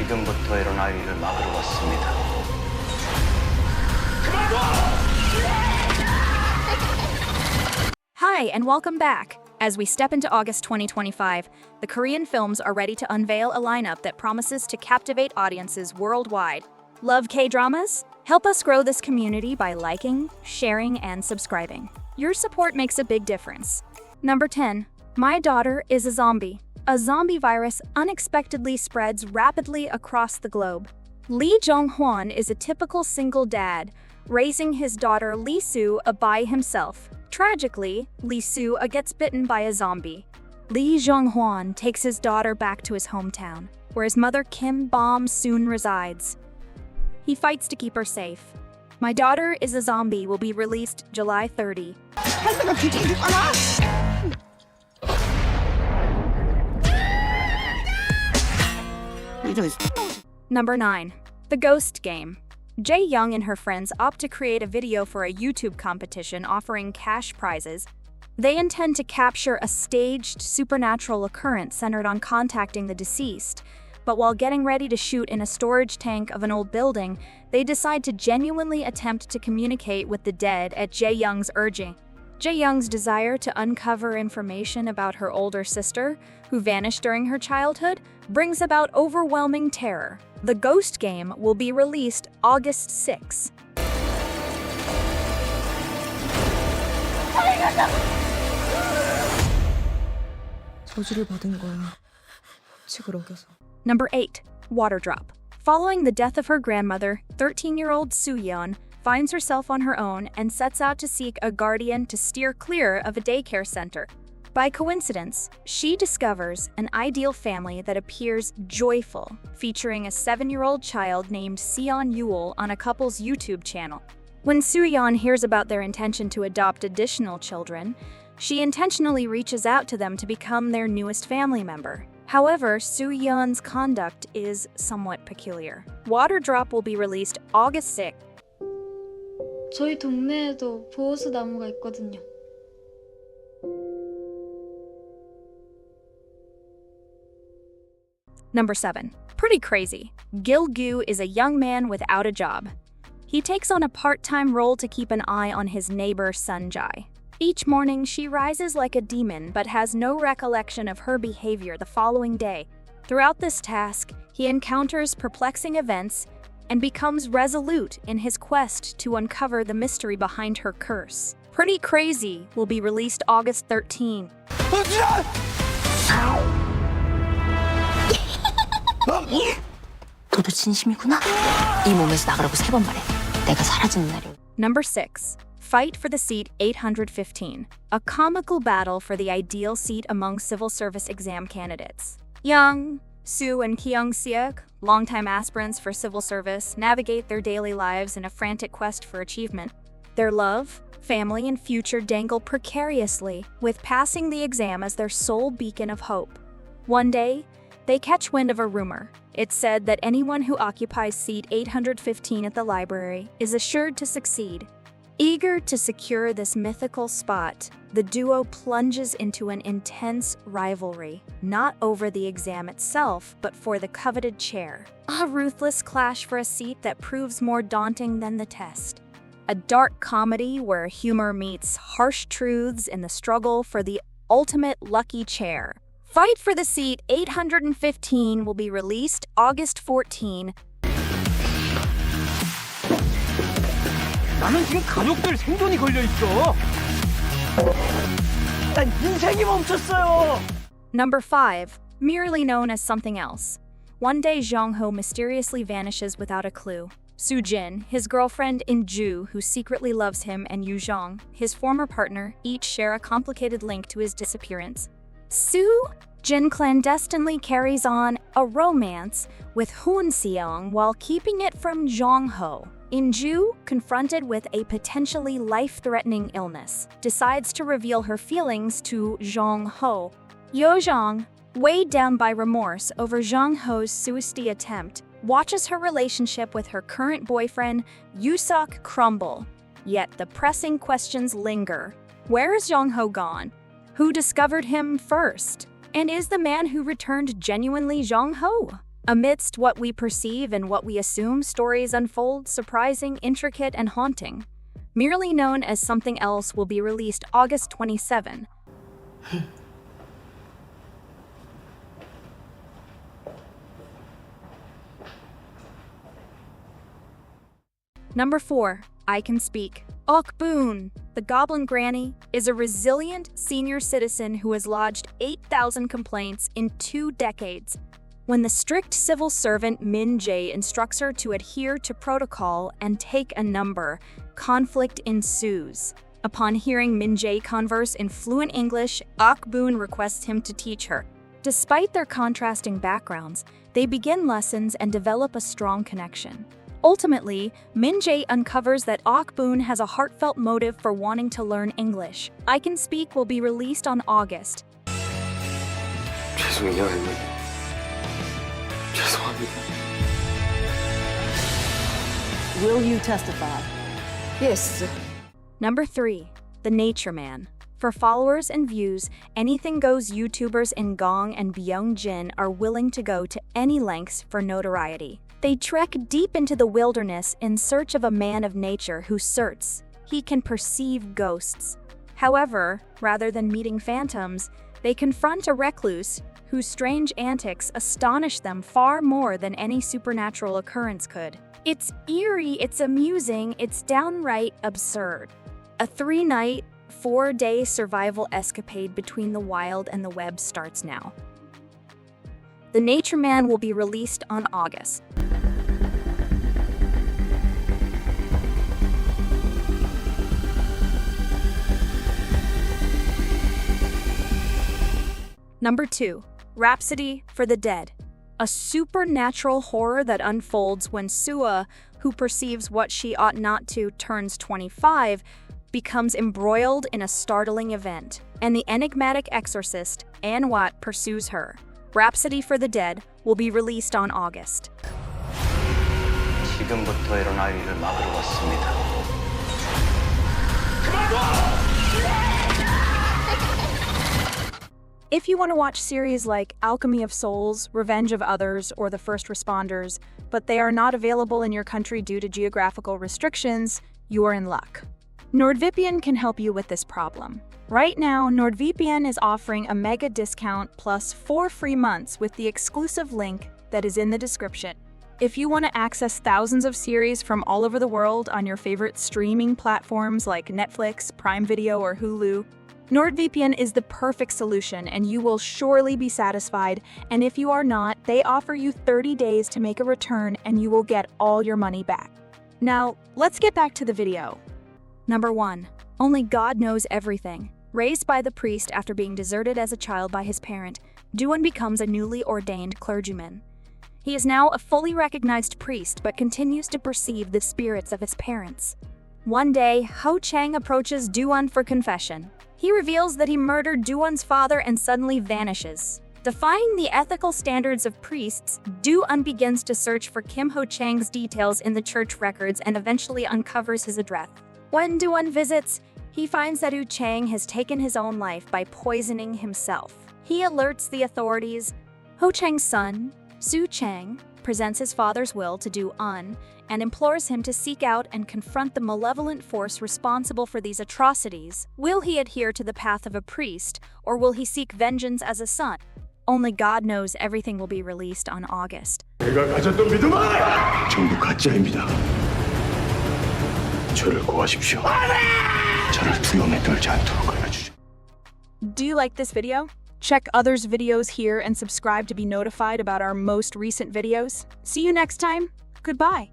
지금부터 일어날 일을 막으러 왔습니다. Hi, and welcome back. As we step into August 2025, the Korean films are ready to unveil a lineup that promises to captivate audiences worldwide. Love K-dramas? Help us grow this community by liking, sharing, and subscribing. Your support makes a big difference. Number 10. My Daughter is a Zombie. A zombie virus unexpectedly spreads rapidly across the globe. Lee Jong-hwan is a typical single dad, raising his daughter Lee Soo by himself. Tragically, Lee Soo gets bitten by a zombie. Lee Jong-hwan takes his daughter back to his hometown, where his mother Kim Bom-soon resides. He fights to keep her safe. My Daughter is a Zombie will be released July 30. Number 9. The Ghost Game. Jae Young and her friends opt to create a video for a YouTube competition offering cash prizes. They intend to capture a staged supernatural occurrence centered on contacting the deceased. But while getting ready to shoot in a storage tank of an old building, they decide to genuinely attempt to communicate with the dead at Jae Young's urging. Jae Young's desire to uncover information about her older sister, who vanished during her childhood, brings about overwhelming terror. The Ghost Game will be released August 6. 저주를 받은 거야.칙을 어겨서. Number 8. Waterdrop. Following the death of her grandmother, 13-year-old Soo-yeon finds herself on her own and sets out to seek a guardian to steer clear of a daycare center. By coincidence, she discovers an ideal family that appears joyful, featuring a 7-year-old child named Seon Yul on a couple's YouTube channel. When Soo-yeon hears about their intention to adopt additional children, she intentionally reaches out to them to become their newest family member. However, Soo-yeon's conduct is somewhat peculiar. Waterdrop will be released August 6. 저희 동네에도 보호수 나무가 있거든요. Number 7. Pretty crazy. Gil-gu is a young man without a job. He takes on a part-time role to keep an eye on his neighbor Sunjae. Each morning, she rises like a demon but has no recollection of her behavior the following day. Throughout this task, he encounters perplexing events and becomes resolute in his quest to uncover the mystery behind her curse. Pretty Crazy will be released August 13. 너도 진심이구나? 이 몸에서 나가라고 3번 말해. 내가 사라지는 날이. Number 6. Fight for the Seat 815, a comical battle for the ideal seat among civil service exam candidates. Young, Soo, and Kyung-seok, longtime aspirants for civil service, navigate their daily lives in a frantic quest for achievement. Their love, family, and future dangle precariously, with passing the exam as their sole beacon of hope. One day, they catch wind of a rumor. It's said that anyone who occupies seat 815 at the library is assured to succeed. Eager to secure this mythical spot, the duo plunges into an intense rivalry, not over the exam itself, but for the coveted chair. A ruthless clash for a seat that proves more daunting than the test. A dark comedy where humor meets harsh truths in the struggle for the ultimate lucky chair. Fight for the Seat 815 will be released August 14. 나는 지금 가족들 생존이 걸려 있어. 난 인생이 멈췄어요. Number 5. Merely known as something else. One day, Jong-ho mysteriously vanishes without a clue. Soo-jin, his girlfriend In-ju, who secretly loves him, and Yoo-jong, his former partner, each share a complicated link to his disappearance. Soo-jin clandestinely carries on a romance with Hoon-seong while keeping it from Jong-ho. In-ju, confronted with a potentially life-threatening illness, decides to reveal her feelings to Jong-ho. Yo-jong, weighed down by remorse over Jong-ho's suicide attempt, watches her relationship with her current boyfriend, Yoo-seok, crumble. Yet the pressing questions linger. Where is Jong-ho gone? Who discovered him first? And is the man who returned genuinely Jong-ho? Amidst what we perceive and what we assume, stories unfold, surprising, intricate, and haunting. Merely known as Something Else will be released August 27. Number 4. I Can Speak. Ok Boon, the Goblin Granny, is a resilient senior citizen who has lodged 8,000 complaints in 2 decades. When the strict civil servant Min Jae instructs her to adhere to protocol and take a number, conflict ensues. Upon hearing Min Jae converse in fluent English, Ok Boon requests him to teach her. Despite their contrasting backgrounds, they begin lessons and develop a strong connection. Ultimately, Min Jae uncovers that Ok Boon has a heartfelt motive for wanting to learn English. I Can Speak will be released on August. 죄송해요, 할머니. 죄송합니다. Will you testify? Yes. Number 3. The Nature Man. For followers and views, anything goes YouTubers in Gong and Byung-jin are willing to go to any lengths for notoriety. They trek deep into the wilderness in search of a man of nature who asserts he can perceive ghosts. However, rather than meeting phantoms, they confront a recluse whose strange antics astonish them far more than any supernatural occurrence could. It's eerie, it's amusing, it's downright absurd. A 3-night, 4-day survival escapade between the wild and the web starts now. The Nature Man will be released on August. Number 2. Rhapsody for the Dead. A supernatural horror that unfolds when Sua, who perceives what she ought not to, turns 25, becomes embroiled in a startling event, and the enigmatic exorcist, An Wat, pursues her. Rhapsody for the Dead will be released on August. 지금부터 일어날 일을 막으러 왔습니다. If you want to watch series like Alchemy of Souls, Revenge of Others, or The First Responders, but they are not available in your country due to geographical restrictions, you are in luck. NordVPN can help you with this problem. Right now, NordVPN is offering a mega discount plus 4 free months with the exclusive link that is in the description. If you want to access thousands of series from all over the world on your favorite streaming platforms like Netflix, Prime Video, or Hulu, NordVPN is the perfect solution and you will surely be satisfied, and if you are not, they offer you 30 days to make a return and you will get all your money back. Now, let's get back to the video. Number 1. Only God Knows Everything. Raised by the priest after being deserted as a child by his parent, Duan becomes a newly ordained clergyman. He is now a fully recognized priest but continues to perceive the spirits of his parents. One day, Ho Chang approaches Duan for confession. He reveals that he murdered Duan's father and suddenly vanishes. Defying the ethical standards of priests, Duan begins to search for Kim Ho Chang's details in the church records and eventually uncovers his address. When Duan visits, he finds that Ho Chang has taken his own life by poisoning himself. He alerts the authorities. Ho Chang's son, Su Chang, presents his father's will to Duan and implores him to seek out and confront the malevolent force responsible for these atrocities. Will he adhere to the path of a priest, or will he seek vengeance as a son? Only God Knows Everything will be released on August. 내가 가졌던 믿음은 전부 가짜입니다. 저를 구하십시오. 저를 두려움에 떨지 않도록 알려주십시오. Do you like this video? Check others' videos here and subscribe to be notified about our most recent videos. See you next time. Goodbye.